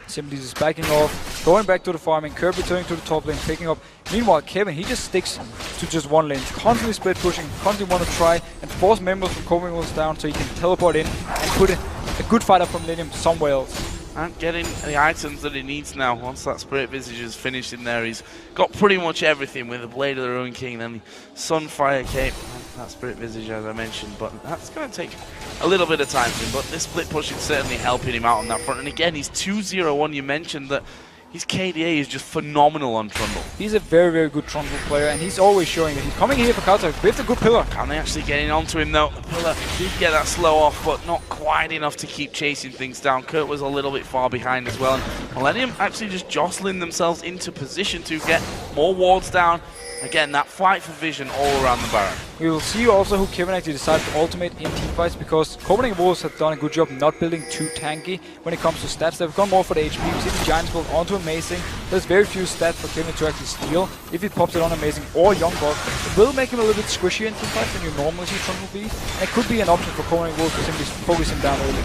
Simply just backing off, going back to the farming, Kerp returning to the top lane, picking up. Meanwhile, Kevin, he just sticks to just one lane, constantly split pushing, constantly want to try and force members from Copenhagen Wolves down so he can teleport in and put a good fight up from Millenium somewhere else. And getting the items that he needs now. Once that Spirit Visage is finished in there, he's got pretty much everything with the Blade of the Ruin King, then the Sunfire Cape, that Spirit Visage as I mentioned, but that's going to take a little bit of time for him, but this split push is certainly helping him out on that front. And again, he's 2-0-1. You mentioned that his KDA is just phenomenal on Trundle. He's a very, very good Trundle player, and he's always showing that he's coming here for counter with a good pillar. Can they actually getting onto him though? The pillar did get that slow off, but not quite enough to keep chasing things down. Kurt was a little bit far behind as well. And Millenium actually just jostling themselves into position to get more wards down. Again, that fight for vision all around the Baron. We will see also who Kevin actually decides to ultimate in teamfights, because Copenhagen Wolves have done a good job not building too tanky when it comes to stats. They've gone more for the HP. We see the Giants build onto Amazing. There's very few stats for Kevin to actually steal. If he pops it on Amazing or Youngbuck, it will make him a little bit squishy in teamfights than you normally see Trundle be. And it could be an option for Copenhagen Wolves to simply focus him down early.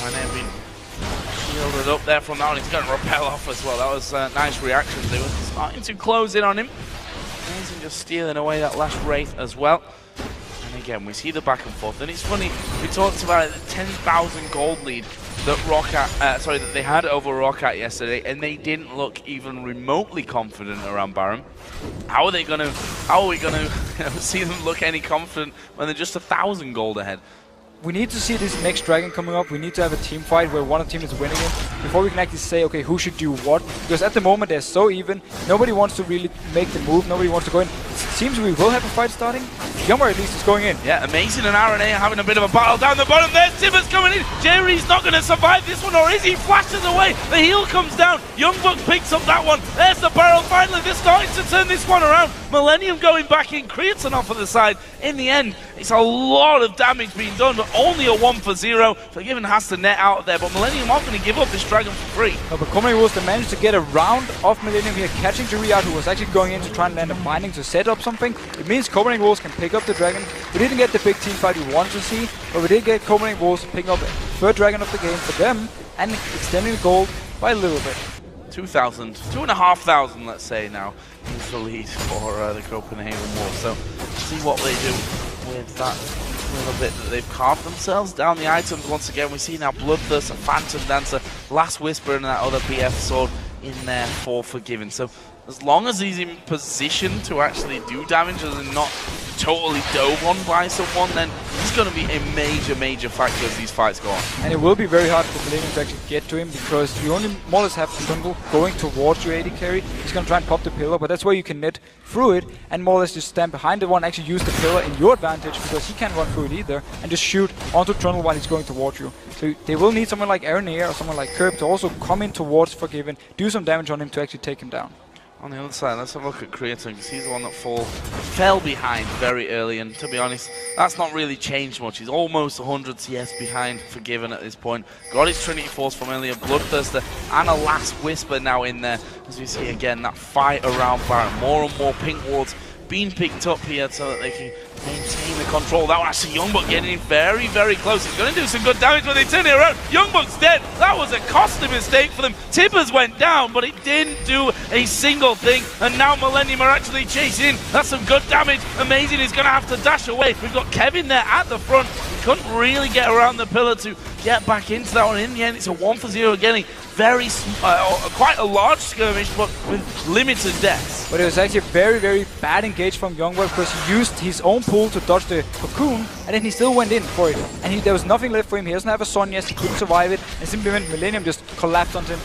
And then we shielded up there from that one. He's going to repel off as well. That was a nice reaction. They were starting to close in on him. Amazing just stealing away that last Wraith as well. And again, we see the back and forth. And it's funny, we talked about the 10,000 gold lead that that they had over Roccat yesterday, and they didn't look even remotely confident around Baron. How are we gonna see them look any confident when they're just 1,000 gold ahead? We need to see this next dragon coming up. We need to have a team fight where one team is winning it before we can actually say, okay, who should do what. Because at the moment they're so even. Nobody wants to really make the move. Nobody wants to go in. It seems we will have a fight starting. Yummer at least is going in. Yeah, Amazing and RNA are having a bit of a battle down the bottom there. Tibbers coming in. Jerry's not going to survive this one, or is he? Flashes away. The heal comes down. Youngbuck picks up that one. There's the barrel. Finally, they're starting to turn this one around. Millenium going back in. Creates an off of the side. In the end, it's a lot of damage being done, but only a 1-for-0. Forgiven has to net out there, but Millenium aren't going to give up this dragon for free. No, but Copenhagen Wolves managed to get a round of Millenium here, catching Jerry out, who was actually going in to try and land a binding to set up something. It means Copenhagen Wolves can pick up the dragon. We didn't get the big team fight we wanted to see, but we did get Copenhagen Wolves picking up the third dragon of the game for them and extending the gold by a little bit. 2,000, 2,500, let's say now, is the lead for the Copenhagen Wolves. So see what they do with that little bit that they've carved themselves down the items. Once again, we see now Bloodthirst, a Phantom Dancer, Last Whisper, and that other BF sword in there for Forgiven. So as long as he's in position to actually do damage and not totally dove on by someone, then he's going to be a major factor as these fights go on. And it will be very hard for Millenium to actually get to him, because you only more or less have Trundle going towards your AD carry. He's going to try and pop the pillar, but that's where you can net through it and more or less just stand behind the one, actually use the pillar in your advantage, because he can't run through it either, and just shoot onto Trundle while he's going towards you. So they will need someone like Aaron or someone like Kerp to also come in towards Forgiven, do some damage on him to actually take him down. On the other side, let's have a look at Creaton, because he's the one that fell behind very early, and to be honest, that's not really changed much. He's almost 100 CS behind Forgiven at this point. Got his Trinity Force from earlier, Bloodthirster, and a Last Whisper now in there. As we see again, that fight around Baron. More and more pink wards being picked up here so that they can maintain the control. That was actually Youngbuck getting in very, very close. He's going to do some good damage when they turn it around. Youngbuck's dead. That was a costly mistake for them. Tibbers went down, but it didn't do a single thing. And now Millenium are actually chasing. That's some good damage. Amazing. He's going to have to dash away. We've got Kevin there at the front. He couldn't really get around the pillar to get back into that one. In the end, it's a 1-for-0 again. Very, quite a large skirmish, but with limited deaths. But it was actually a very, very bad engage from Youngbuck because he used his own pool to dodge the cocoon, and then he still went in for it. And there was nothing left for him. He doesn't have a Son yet, he couldn't survive it, and simply went Millenium just collapsed on him,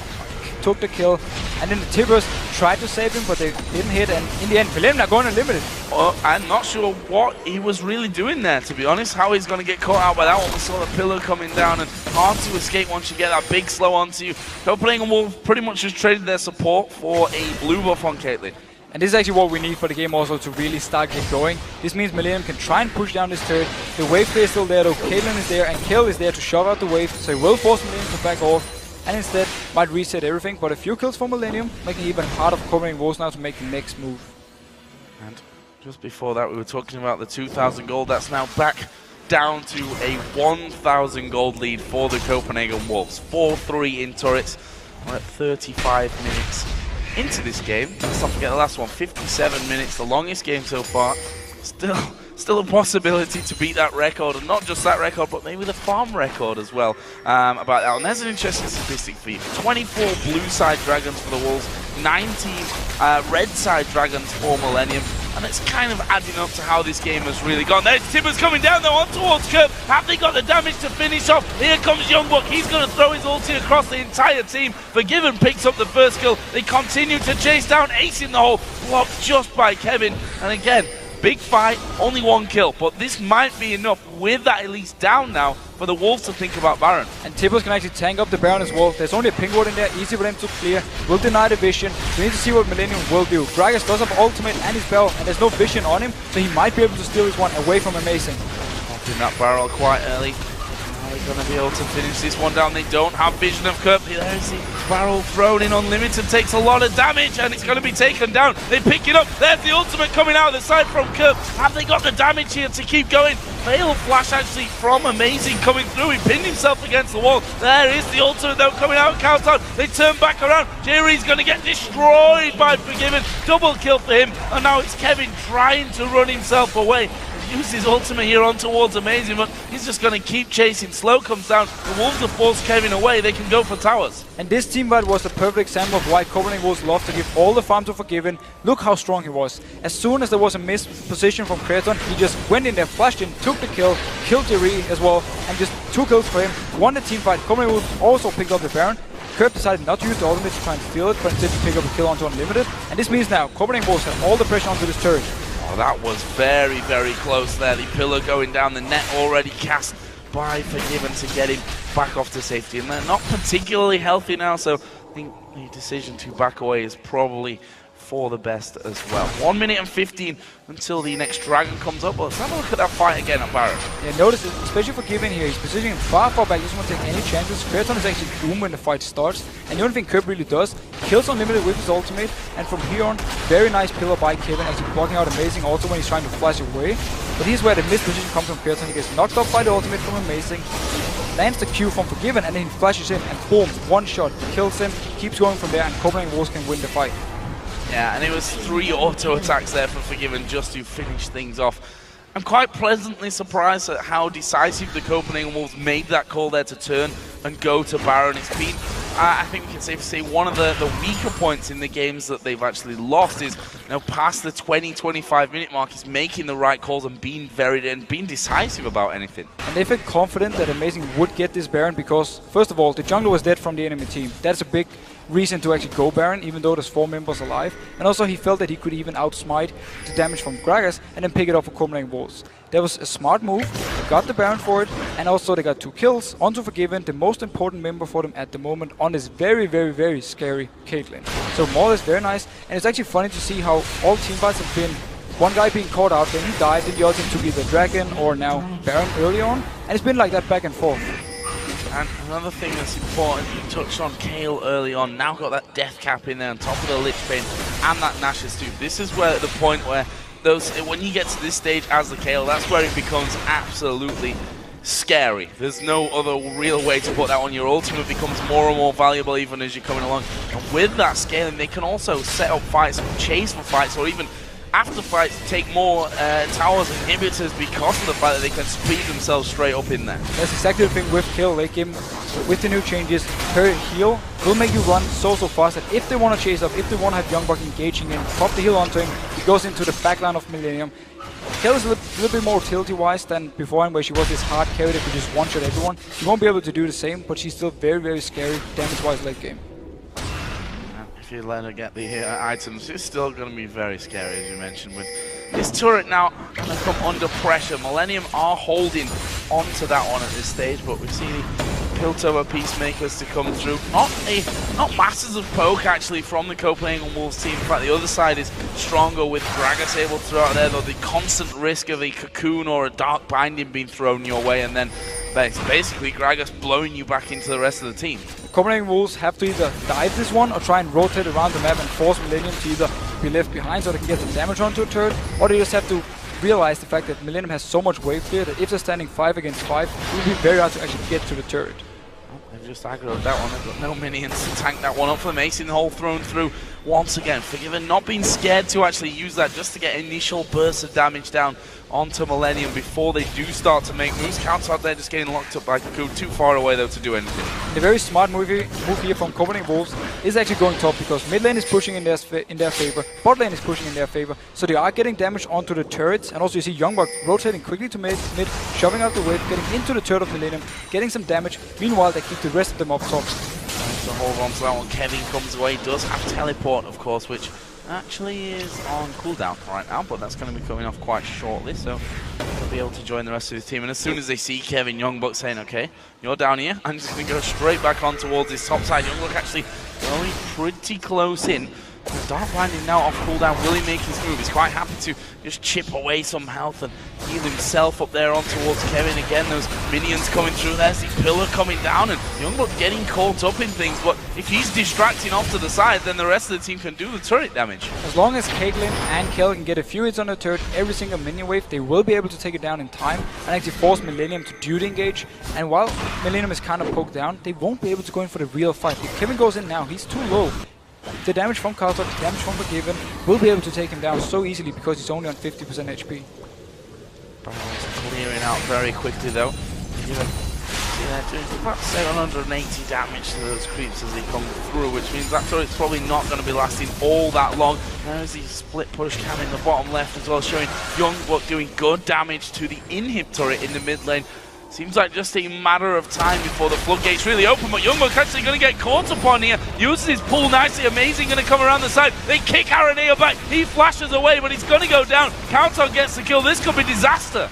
took the kill, and then the Tibbers tried to save him, but they didn't hit, and in the end, Millenium are going unlimited. I'm not sure what he was really doing there, to be honest, how he's going to get caught out by that one. We saw the pillar coming down, and hard to escape once you get that big slow onto you. Copenhagen Wolves pretty much just traded their support for a blue buff on Caitlyn. And this is actually what we need for the game also to really start get going. This means Millenium can try and push down this turret. The wave clear is still there though, Caitlyn is there, and Kill is there to shove out the wave, so he will force Millenium to back off, and instead might reset everything. But a few kills for Millenium, making it even harder for Copenhagen Wolves now to make the next move. And just before that, we were talking about the 2,000 gold. That's now back down to a 1,000 gold lead for the Copenhagen Wolves. 4-3 in turrets. We're at 35 minutes into this game. Let's not forget the last one, 57 minutes, the longest game so far. Still a possibility to beat that record, and not just that record, but maybe the farm record as well about that. And there's an interesting statistic for you. 24 blue side dragons for the Wolves, 19 red side dragons for Millenium. And it's kind of adding up to how this game has really gone. There's Tibbers coming down though on towards Curb. Have they got the damage to finish off? Here comes Youngbuck. He's going to throw his ulti across the entire team. Forgiven picks up the first kill. They continue to chase down Ace in the hole. Blocked just by Kevin. And again, big fight, only one kill. But this might be enough with that Elise down now for the Wolves to think about Baron. And Tibbers can actually tank up the Baron as well. There's only a pink ward in there, easy for them to clear. Will deny the vision. We need to see what Millenium will do. Gragas does have ultimate and his bell, and there's no vision on him, so he might be able to steal this one away from Amazing. Popping that barrel quite early. They're going to be able to finish this one down. They don't have vision of Kerp. There's the barrel thrown in unlimited. Takes a lot of damage, and it's going to be taken down. They pick it up. There's the ultimate coming out of the side from Kerp. Have they got the damage here to keep going? Fail flash actually from Amazing coming through. He pinned himself against the wall. There is the ultimate though coming out of Countdown. They turn back around. Jerry's going to get destroyed by Forgiven. Double kill for him. And now it's Kevin trying to run himself away. Use his ultimate here on towards Amazing, but he's just going to keep chasing. Slow comes down. The Wolves have forced Kevin away. They can go for towers. And this team fight was the perfect example of why Copenhagen Wolves love to give all the farm to Forgiven. Look how strong he was. As soon as there was a missed position from Creaton, he just went in there, flashed in, took the kill, killed Jerry as well, and just 2 kills for him. Won the team fight. Copenhagen Wolves also picked up the Baron. Kerp decided not to use the ultimate to try and steal it, but instead to pick up a kill onto Unlimited. And this means now Copenhagen Wolves have all the pressure onto this turret. Oh, that was very, very close there. The pillar going down, the net already cast by Forgiven to get him back off to safety. And they're not particularly healthy now, so I think the decision to back away is probably for the best as well. 1 minute and 15 until the next dragon comes up. But let's have a look at that fight again at Baron. Yeah, notice, especially Forgiven here, he's positioning far back, he doesn't want to take any chances. Creaton is actually boom when the fight starts. And the only thing Kerp really does, kills Unlimited with his ultimate, and from here on, very nice pillar by Kevin, actually blocking out Amazing also when he's trying to flash away. But here's where the missed position comes from Creaton. He gets knocked off by the ultimate from Amazing, lands the Q from Forgiven, and then he flashes in, and boom, one shot, kills him, keeps going from there, and Copenhagen Wolves can win the fight. Yeah, and it was 3 auto attacks there for Forgiven just to finish things off. I'm quite pleasantly surprised at how decisive the Copenhagen Wolves made that call there to turn and go to Baron. It's been, I think we can safely say, one of the weaker points in the games that they've actually lost is, you know, past the 20-25 minute mark, is making the right calls and being being decisive about anything. And they felt confident that Amazing would get this Baron because, first of all, the jungler was dead from the enemy team. That's a big reason to actually go Baron, even though there's 4 members alive. And also he felt that he could even outsmite the damage from Gragas and then pick it up for Copenhagen Wolves. That was a smart move. They got the Baron for it, and also they got 2 kills onto Forgiven, the most important member for them at the moment on this very, very, very scary Caitlyn. So more or less very nice. And it's actually funny to see how all team fights have been one guy being caught out, then he died, then the other team took either Dragon or now Baron early on. And it's been like that back and forth. And another thing that's important, you touched on Kale early on, now got that death cap in there on top of the Lich Bane and that Nash's too. This is where the point where when you get to this stage as the Kale, that's where it becomes absolutely scary. There's no other real way to put that on. Your ultimate becomes more and more valuable even as you're coming along. And with that scaling, they can also set up fights, chase for fights, or even after fights take more towers and inhibitors because of the fact that they can speed themselves straight up in there. That's exactly the thing with Kill. Late game, with the new changes, her heal will make you run so fast that if they want to chase up, if they want to have Youngbuck engaging in, pop the heal onto him, he goes into the backline of Millenium. Kill is a little bit more utility-wise than before, where she was this hard carry that could just one-shot everyone. She won't be able to do the same, but she's still very scary damage-wise late game. If you let her get the items, it's still going to be very scary, as you mentioned. With this turret now going to come under pressure. Millenium are holding onto that one at this stage, but we see the Piltover Peacemakers to come through. Not masses of poke actually from the Copenhagen Wolves team. In fact, the other side is stronger with Gragas able to throw out there, though the constant risk of a cocoon or a dark binding being thrown your way, and then basically Gragas blowing you back into the rest of the team. Copenhagen Wolves have to either dive this one or try and rotate around the map and force Millenium to either be left behind so they can get some damage onto a turret, or they just have to realize the fact that Millenium has so much wave clear that if they're standing 5 against 5, it will be very hard to actually get to the turret. They've just aggroed that one. They've got no minions to tank that one up for them. Acing the hole thrown through once again. Forgiven, not being scared to actually use that just to get initial bursts of damage down onto Millenium before they do start to make moves. Counts out there just getting locked up by Cocoon. Too far away though to do anything. The very smart move here from Copenhagen Wolves is actually going top, because mid lane is pushing in their favor, bot lane is pushing in their favor, so they are getting damage onto the turrets. And also you see Youngbuck rotating quickly to mid, shoving out the wave, getting into the turret of Millenium, getting some damage. Meanwhile, they keep the rest of them up top. To hold on to that one, Kevin comes away, does have teleport of course, which actually is on cooldown right now, but that's going to be coming off quite shortly, so they'll be able to join the rest of the team. And as soon as they see Kevin, Youngbuck saying, okay, you're down here, I'm just going to go straight back on towards his top side. Youngbuck actually going pretty close in. Dark Binding now off cooldown. Will he make his move? He's quite happy to just chip away some health and heal himself up there on towards Kevin. Again, those minions coming through. There's the pillar coming down, and Youngbuck getting caught up in things. But if he's distracting off to the side, then the rest of the team can do the turret damage. As long as Caitlyn and Kel can get a few hits on the turret, every single minion wave, they will be able to take it down in time and actually force Millenium to do the engage. And while Millenium is kind of poked down, they won't be able to go in for the real fight. If Kevin goes in now, he's too low. The damage from Carter, the damage from Forgiven will be able to take him down so easily because he's only on 50% HP. Barrel's clearing out very quickly though. Forgiven, doing about 780 damage to those creeps as they come through, which means that turret's probably not going to be lasting all that long. There's the split push cam in the bottom left as well, showing Youngbuck doing good damage to the inhib turret in the mid lane. Seems like just a matter of time before the floodgates really open, but Youngbuck actually going to get caught upon here. Uses his pull nicely. Amazing going to come around the side. They kick Aranea back. He flashes away, but he's going to go down. Countdown gets the kill. This could be disaster.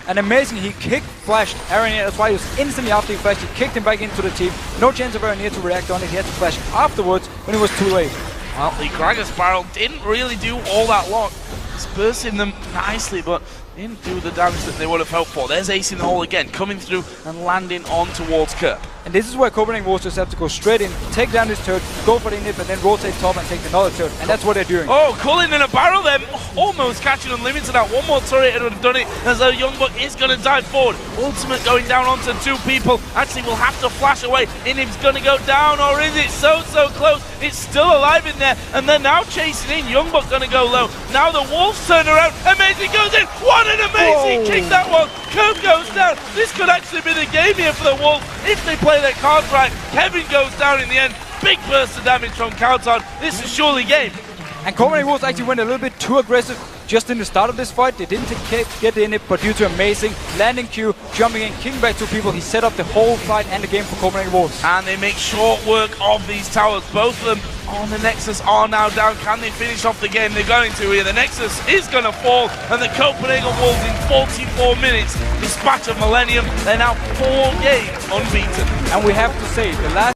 And amazing, he flashed Aranea. That's why he was instantly after he flashed. He kicked him back into the team. No chance of Aranea to react on it. He had to flash afterwards when it was too late. Well, the Gragas barrel didn't really do all that long. Dispersing them nicely, but didn't do the damage that they would have hoped for. There's Ace in the hole again, coming through and landing on towards Kerp. And this is where Copenhagen Wolves just have to go straight in, take down this turret, go for the inhib, and then rotate top and take another turret. And that's what they're doing. Oh, Cullen in a barrel there, almost catching Unlimited out. One more turret and would have done it, as though Youngbuck is going to dive forward. Ultimate going down onto two people. Actually, will have to flash away. Inhib's going to go down, or is it so close? It's still alive in there, and they're now chasing in. Youngbuck going to go low. Now the Wolves turn around. Amazing goes in. What an amazing kick that was. Kerp goes down. This could actually be the game here for the Wolves if they play their cards right. Kevin goes down in the end. Big burst of damage from Countdown. This is surely game. And Copenhagen Wolves actually went a little bit too aggressive just in the start of this fight. They didn't get in it, but due to amazing landing Q, jumping in, kicking back two people, he set up the whole fight and the game for Copenhagen Wolves. And they make short work of these towers. Both of them on the Nexus are now down. Can they finish off the game? They're going to here. The Nexus is going to fall, and the Copenhagen Wolves in 44 minutes dispatch of Millenium. They're now 4 games unbeaten. And we have to say, the last